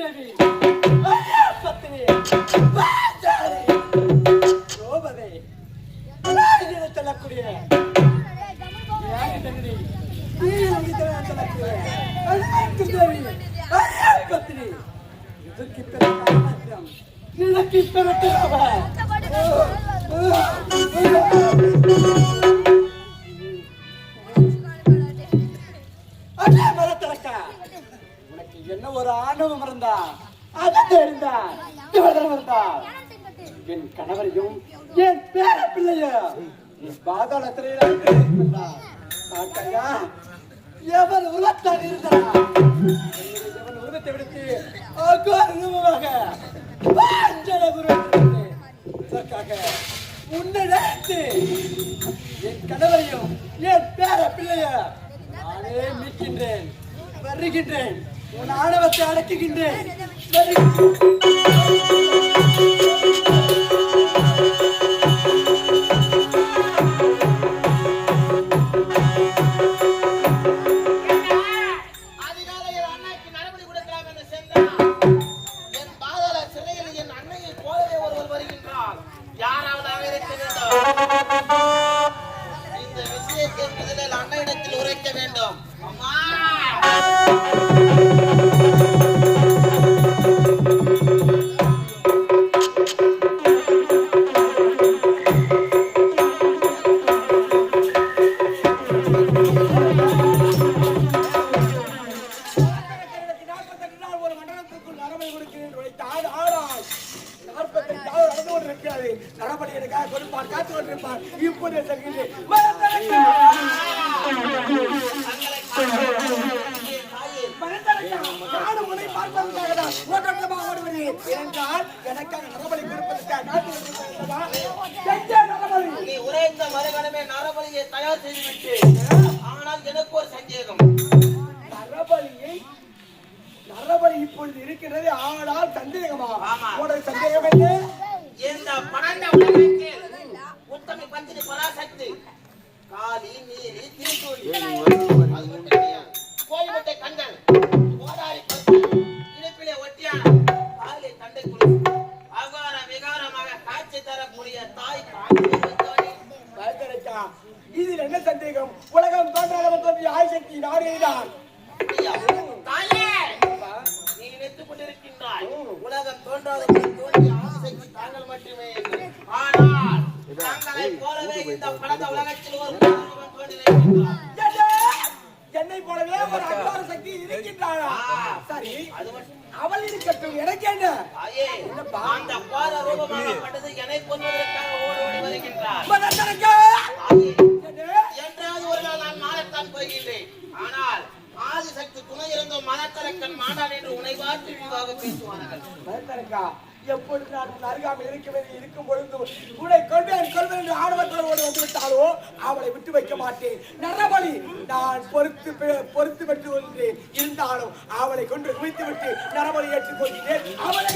தேவி பத்தினி ரோபதை சொல்லக்கூடிய பத்தினி இதற்கு பிறகு உனக்கு என்ன ஒரு ஆணவம் இருந்தா இருந்தா என் கணவரையும் என் பேர பிள்ளையும் பாதாள சிறையா எவன் உருவத்தான் இருந்தான் எவன் உருவத்தை விடுத்து உன்னிடத்து என் கணவரையும் என் பேர பிள்ளைய நானே மீட்கின்றேன் வருகின்றேன் உன் ஆணவத்தை அடக்குகின்றேன் தயார் செய்துவிட்டு ஆனால் எனக்கு ஒரு சந்தேகம் நரபலி இப்பொழுது இருக்கிறது ஆனால் சந்தேகமா சந்தேகம் என்ன இந்த பணந்த உலகத்தில் உத்தமி பத்தினி பராசக்தி காலி நீலி தீர்த்தூரி கோயில்முட்டை கண்கள் கோடாரி இடுப்பிலே ஒட்டியான காலை தண்டை குழு அகார விகாரமாக காட்சி தரக்கூடிய தாய் இதில் என்ன சந்தேகம் உலகம் தோன்றாதவன் தோன்றிய ஆய்சக்தி நாடேதான் நீ நினைத்துக் கொண்டிருக்கின்றாய் உலகம் தோன்றாதவன் தோன்றிய ஆய்சக்தி தாங்கள் மட்டுமே ஆனால் தங்களை போலவே இந்த படத்த உலகத்தில் ஒரு தோன்றியிருக்கின்றார் என்னை போலவே ஒரு அகார சக்தி இருக்கின்றாளா சரி அவள் இருக்கட்டும் எனக்கு என்ன அந்த பார ரூபமாகப்பட்டது என்னை கொள்வதற்காக ஓடி வருகின்றார் என்றாவது ஒரு நாள் நான் மாறத்தான் போகின்றேன் ஆனால் ஆதிசக்தி துணை இருந்தும் மனத்தரக்கன் மாண்டான் என்று உன்னை பார்த்து விரிவாக பேசுவார்கள் எப்பொழுது நான் உன் அருகாமல் இருக்கும் பொழுது உன்னை கொள்வேன் என்று ஆணவத்தோடு வந்து விட்டாலோ அவளை விட்டு வைக்க மாட்டேன் நரபலி நான் பொறுத்து பெற்று கொள்கிறேன் இருந்தாலும் அவளை கொண்டு குவித்து விட்டு நரபலி ஏற்றுக் கொள்கிறேன் அவளை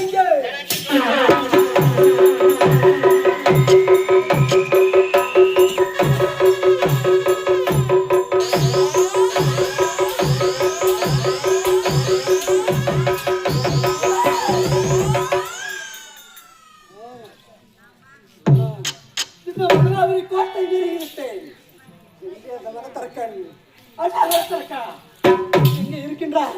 இருக்கின்றார்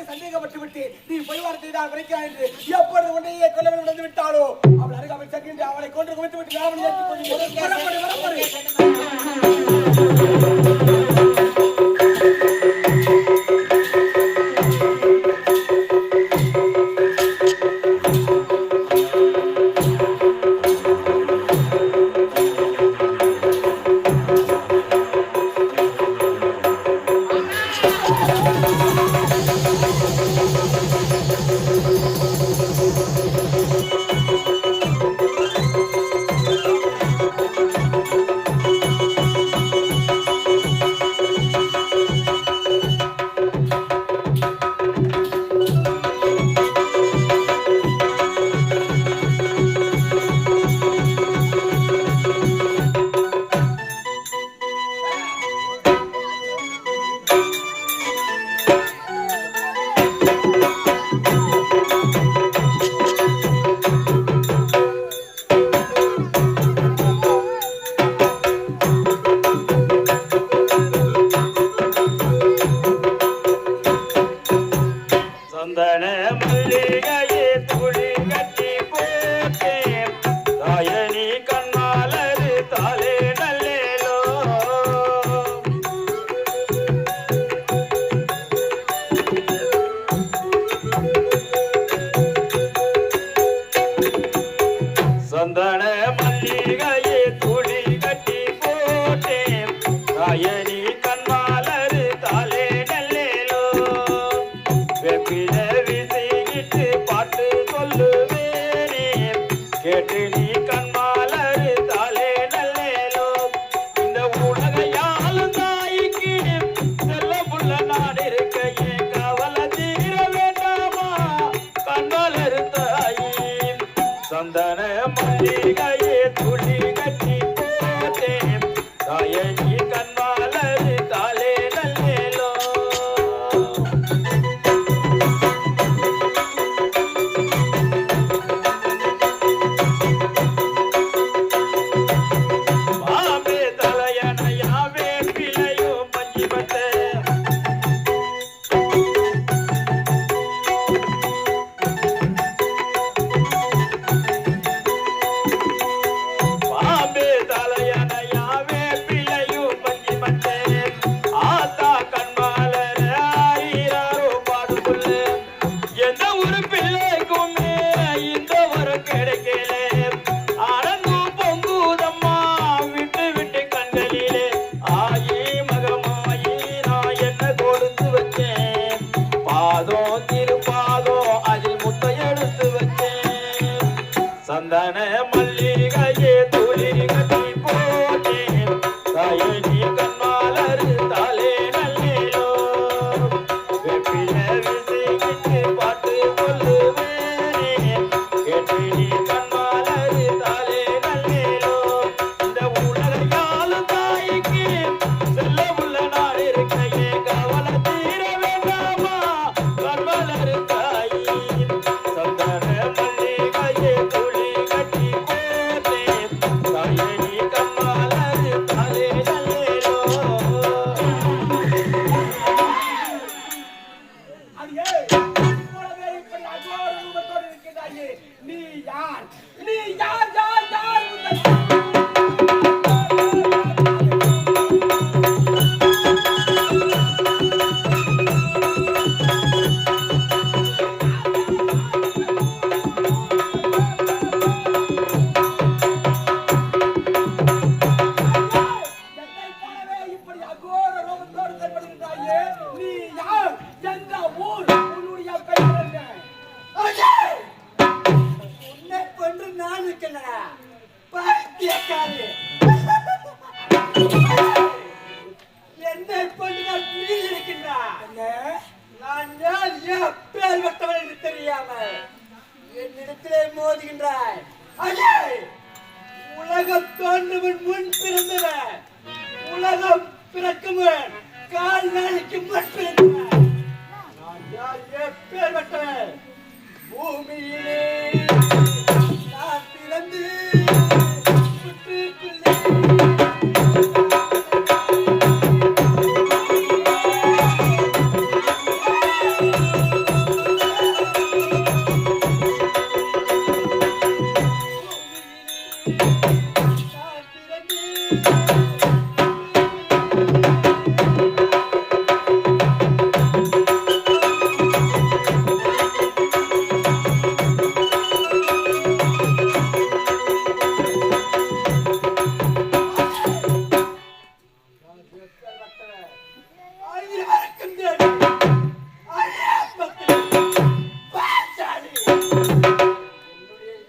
சந்தேகப்பட்டு விட்டு நீ போய் வார்த்தை தான் கிடைக்கிறான் என்று எப்பொழுது உன்னையே கொல்ல நடந்து விட்டாலோ அவள் அருகாமல் செல்கின்ற அவளை கொண்டு குவித்து விட்டு வெப்பில விசிக்கிட்டு பாட்டு சொல்லுவேனே கேட்டு நீ கண்மாலரு தாலே நல்லேலோ இந்த உலகையாலும் தாய்க்கு செல்ல புள்ள நான் இருக்க ஏன் கவலை தீர வேண்டாமா கண்மாலரு தாயி சந்தன மல்லிகையே துளி கட்டி போட்டேன் தாயே நீ கண்மாலரு தாலே நல்லேலோ பாம்பே தலையணையாவே பிள்ளையோ பஞ்சி பத்த பாம்பே தலையணையாவே பிள்ளையோ பஞ்சி பத்த ஆத்தா கண்மாலர ஆயிராரோ பாடுபுள்ள எந்த ஒரு பிள்ளைக்குமே இந்த வரம் கிடைக்கல ஆனந்து பொங்குதம்மா விட்டு விட்டு கண்களிலே ஆயி மகமாயி நான் என்ன கொடுத்து வச்சேன் பாதம் திருப்பாதம் அதில் முத்தை எடுத்து வச்சேன் சந்தன மல்லிகையே துளி கட்டி போட்டேன் தாயே நீ கண்மாலரு தாலே நல்லேலோ வெப்பில விசிக்கிட்டு பாட்டு சொல்லுவேனே கேட்டு நீ கண்மாலரு தாலே நல்லேலோ இந்த உலகையாலும் தாய்க்கு செல்ல உள்ள நான் இருக்க ஏன் கவலை தீர வேண்டாமா கண்மாலரு தாயி சந்தன மல்லிகையே துளி கட்டி போட்டேன் தாயே நீ கண்மாலரு தாலே நல்லேலோ அடியே போலவே இப்படி அஜோர ரூபத்தோடு இருக்கின்றாயே நீ யார் என்னை போலவே இப்படி அகோர ரூபத்தோடு தென்படுகின்றாயே நீ யார் எந்த ஊர் உன்னுடைய பெயர் என்ன உன்னை கொன்று நான் இருக்கேன்டா பைத்தியக்காரி என்னை கொண்டு நீ இருக்கின்றா நான் யார் பேர் வட்டவன் என்று தெரியாமல் என்னிடத்திலே மோதுகின்றாய் அஜே உலகம் தோன்றுவன் முன் பிறந்தவன் உலகம் பிறக்கும் கால் நாளைக்கு முன் பிறந்தவன் நான் யார் பேர் வட்டவன் பூமியிலே நான் பிறந்து புற்றுக்குள்ளே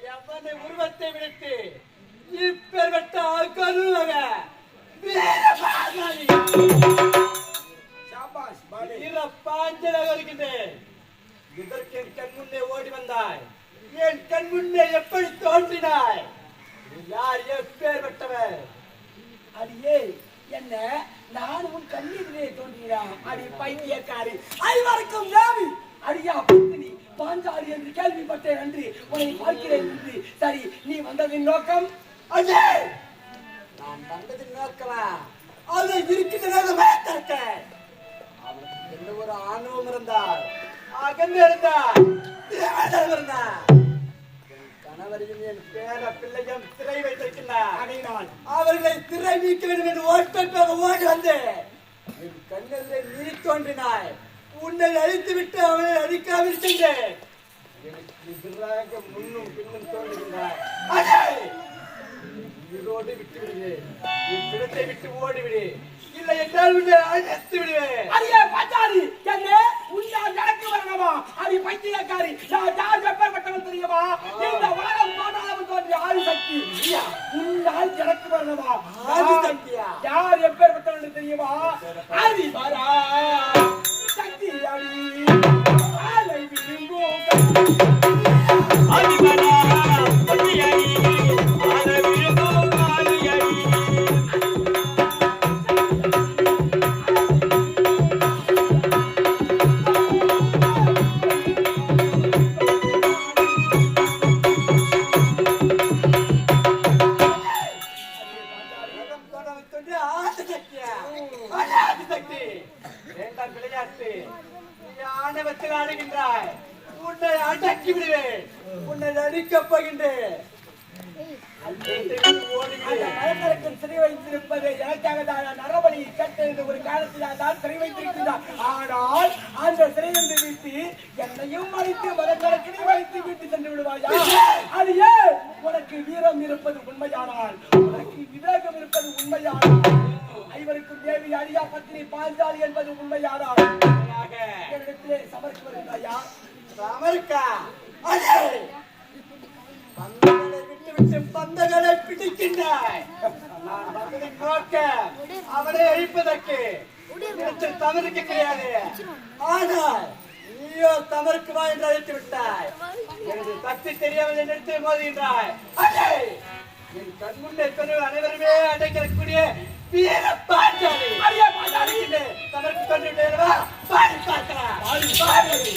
நான் பிறந்து உருவத்தை விடுத்து இப்பெருவட்ட கருவக ஷாபாஷ் பாடி பாஞ்சலாக இருக்கின்றேன் இதற்கு என் கண் முன்னே ஓடி வந்தாய் என் கண் முன்னே எப்படி தோன்றினாய் நீ யார் எப்பேற்பட்டவர் அடியே என்ன நான் உன் கண்ணீரிலே தோன்றுகிறான் அடி பைத்தியக்காரி ஐவருக்கும் யாவி அடியா பத்தினி பாஞ்சாலி என்று கேள்விப்பட்டேன் அன்று உன்னை பார்க்கிறேன் என்று சரி நீ வந்ததின் நோக்கம் அஜய் நான் வந்ததின் நோக்கமா அது இருக்கின்றன அவனுக்கு எந்த ஒரு ஆணவம் இருந்தால் அகன்று இருந்தால் இருந்தான் என் கணவரையும் என் பேர பிள்ளையும் சிறை வைத்திருக்கின்றார் அடையினான் அவர்களை திரை நீக்க வேண்டும் என்று ஓட்டமாக ஓடி வந்தேன் என் கண்ணெதிரே நீ தோன்றினாய் உன்னை அழித்து விட்டு அவனை அழிக்காமல் சென்றேன் எனக்கு எதிராக முன்னும் பின்னும் தோன்றுகின்றாய் உயிரோடு விட்டு விடு இவ்விடத்தை விட்டு ஓடிவிடு இல்லை என்றால் உன்னை அழைத்து விடுவேன். அடியே பாஞ்சாலி, என்ன உன்னால் எனக்கு வரணுமா? அடி பைத்தியக்காரி, நான் யார் எப்பேற்பட்டவன் தெரியுமா? இந்த உலகம் தோன்றாமல் தோன்றிய ஆதிசக்தி. உன்னால் எனக்கு வரணுமா? ஆதிசக்தியா? யார் எப்பேற்பட்டவன் தெரியுமா? ஆதிபரா சக்தி அடி ஆலை விரும்பும் ஆதிபரா சக்தியடி ஆன விழுப்பும் காளியடி. உலகம் தோன்றாமல் தோன்றிய ஆதிசக்தியா? ஆதிசக்தி, வேண்டாம் விளையாட்டு. நீ ஆணவத்தில் ஆடுகின்றாய். உன்னை அடக்கி விடுவேன். உன்னை அடிக்கப் போகின்றேன். அந்த மரக்கலத்தில் சிறை வைத்திருப்பது எனக்காக தான். நரபலி கட்டெழுந்த ஒரு காலத்தில் தான் சிறை வைத்திருக்கிறார். ஆனால் அந்த சிறையிலிருந்து வீட்டு என்னையும் அழைத்து மரக்கலத்தினை வைத்து வீட்டு சென்று விடுவாயா? அது ஏன்? உனக்கு வீரம் இருப்பது உண்மையானால், உனக்கு விவேகம் இருப்பது உண்மையானால், ஐவருக்கும் தேவி அழியா பத்தினி பாஞ்சாலி என்பது உண்மையானால் என்னிடத்திலே சமர்க்க வருகிறாயா? அமெரிக்கா அடே! பந்தங்களை விட்டு பந்தங்களை பிடிக்கின்றாய். நான் வந்ததை நோக்க அவனை அழிப்பதற்கு இடத்தில் தவறுக்கு கிடையாது. ஆனால் நீயோ தவறுக்கு வா என்று அழைத்து விட்டாய். எனது சக்தி தெரியாமல் என்னிடத்தில் மோதுகின்றாய். அடே! என் கண் முன்னே கொண்டு அனைவருமே அடைக்கக்கூடிய வீர பாஞ்சாலி. அடியே பாஞ்சாலி, தவறுக்கு கொண்டு விட்டேனவா? பாடி பார்க்கலாம். பாடி.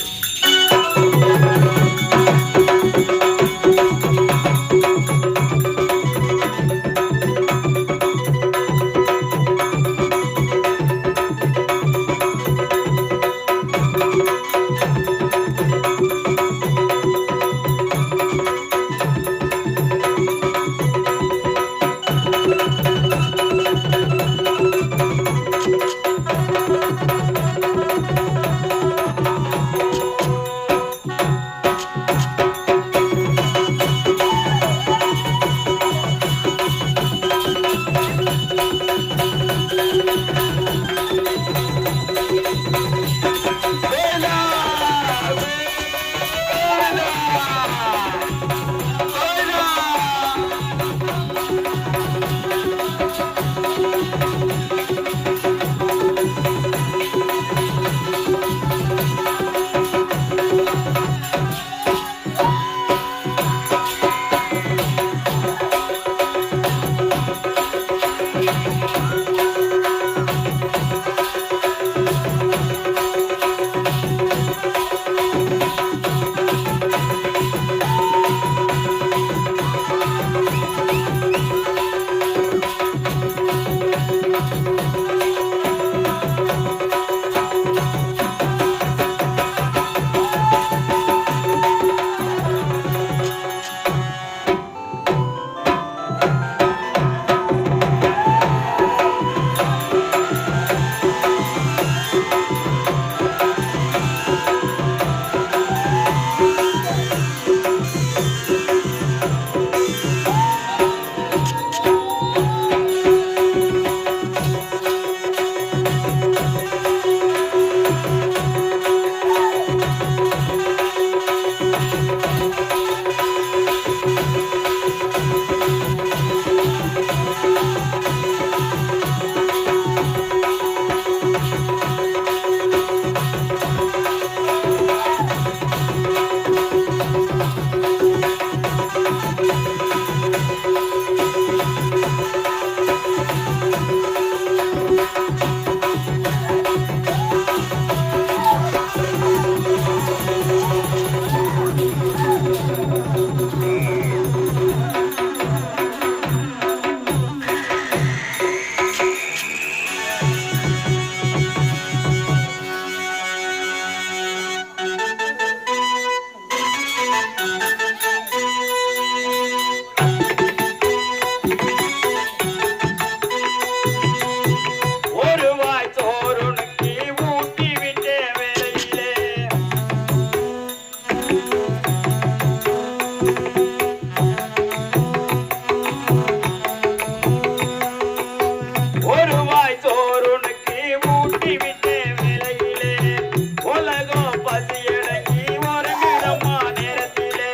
பசியடங்கி வருகிறம்மா நேரத்திலே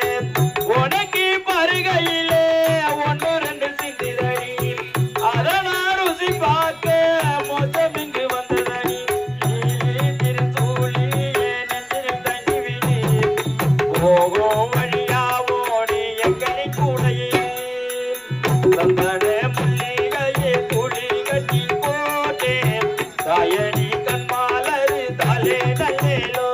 உனக்கு பருகையிலே ஒன்று ரெண்டு சிந்திதடி அதை நான் ருசி பார்க்க மோசம் இங்கு வந்ததடி திருச்சூழி நெஞ்சில் தங்கிவிடு போகும் வழியாவோடி எங்கனை கூடையே சந்தன முல்லிகையே துளி கட்டி போட்டேன் தாயடி கண்மாலரு தாலே நல்லேலோ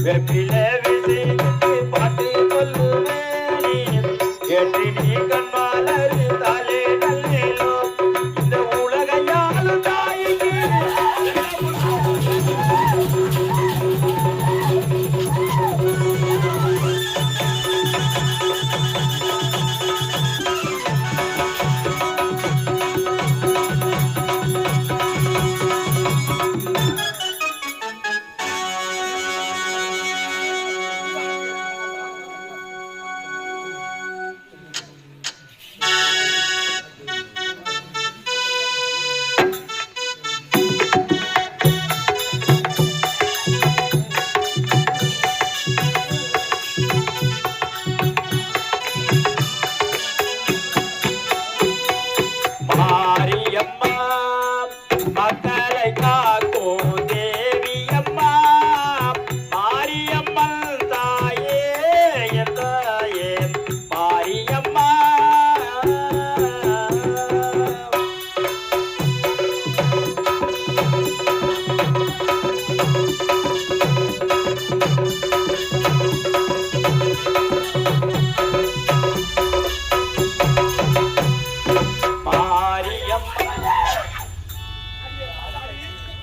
வெப்பில விசைக்கு பாட்டு சொல்லுவேனே கேட்டு நீ கண்மாலரு தாலே நல்லேலோ இந்த உலகையாலும் தாய்க்கு மாரியம்மா மக்களை காக்கும் தேவியம்மா மாரியம்மன் தாயே என் தாயே மாரியம்மா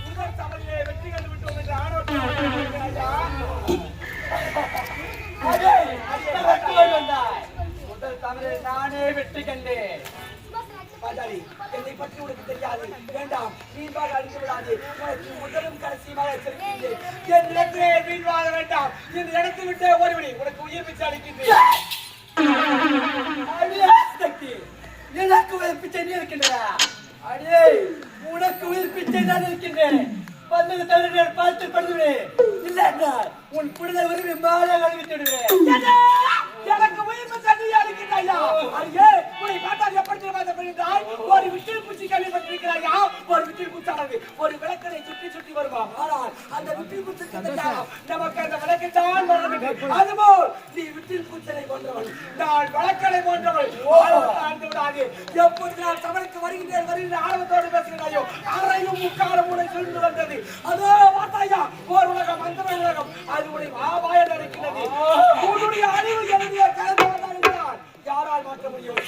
முதல் சபையிலே வெற்றி கண்டு விட்டோம் என்று ஆணவத்தோடு ஐயா. அடே, அத்தனை வெற்றிகள் வந்தாய். முதல் தமிழில் நானே வெற்றி கண்டேன். பாஜாரி, என்னை பற்றி உனக்கு தெரியாது. வேண்டாம், வீண்பாக அடித்து விடாது. உனக்கு முதலும் கடைசியுமாக எச்சரிக்கின்றேன். என் இடத்திலே வீண்வாக வேண்டாம். இந்த இடத்தை விட்டு ஓடிவிடு. உனக்கு உயிர் பிச்சை அளிக்கின்றேன். அடியே சக்தி, எனக்கு உயிர் பிச்சை நீ இருக்கின்றா? அடே, உனக்கு உயிர் பிச்சை நான் இருக்கின்றேன். வந்தது தவிர பார்த்து பண்ணுவேன். இல்லை என்றால் உன் புனித உரிமை மாலை கழுவிட்டு விடுவேன். எனக்கு உயிர் பிச்சை நீ அளிக்கின்றாயா? அடியே, உன்னை பார்த்தால் எப்படி தெரியுமாய்? ஒரு விட்டில் பூச்சி கேள்விப்பட்டிருக்கிறாயா? ஒரு விட்டில் பூச்சானது ஒரு விளக்கனை சுற்றி சுற்றி வருவான். ஆனால் அந்த விட்டில் பூச்சி நமக்கு அந்த விளக்கு தான் வர அதுபோல் நீ விட்டில் பூச்சனை போன்றவள், நான் விளக்கனை போன்றவள். ஆழ்ந்து விடாது. எப்பொழுது நான் சபைக்கு வருகின்ற ஆர்வத்தோடு பேசுகிறாயோ அறையும் முக்காலம் உன்னை சொல்லிட்டு வந்தது. அதோ பார்த்தாயா, ஓர் உலகம் அந்த உலகம் அது உன்னை வாய நடக்கிறது. உன்னுடைய அறிவு எழுதிய கலந்தால் யாரால் மாற்ற முடியும்?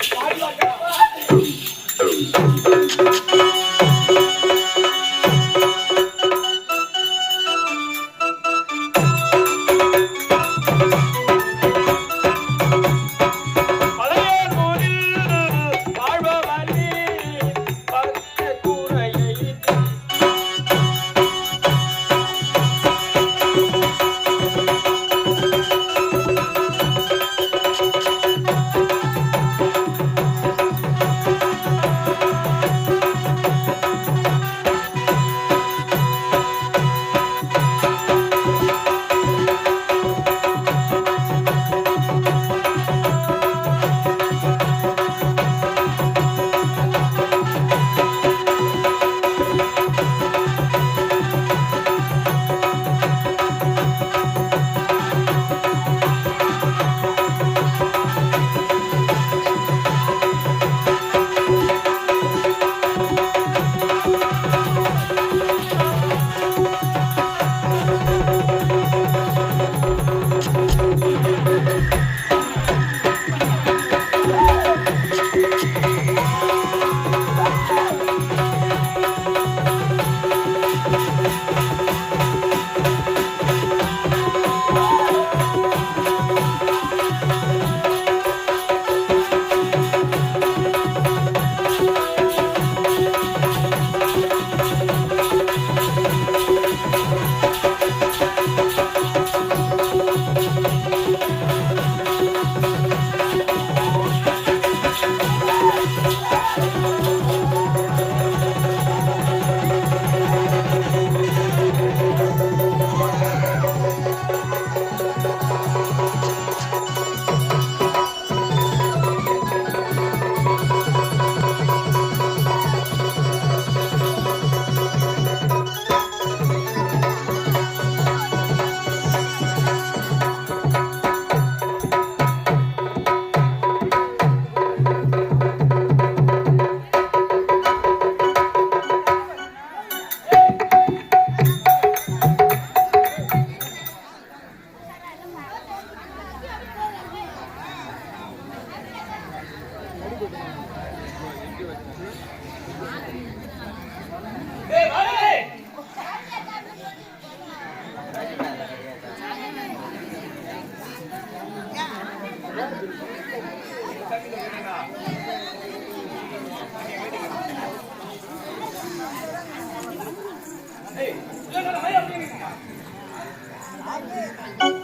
ஆ?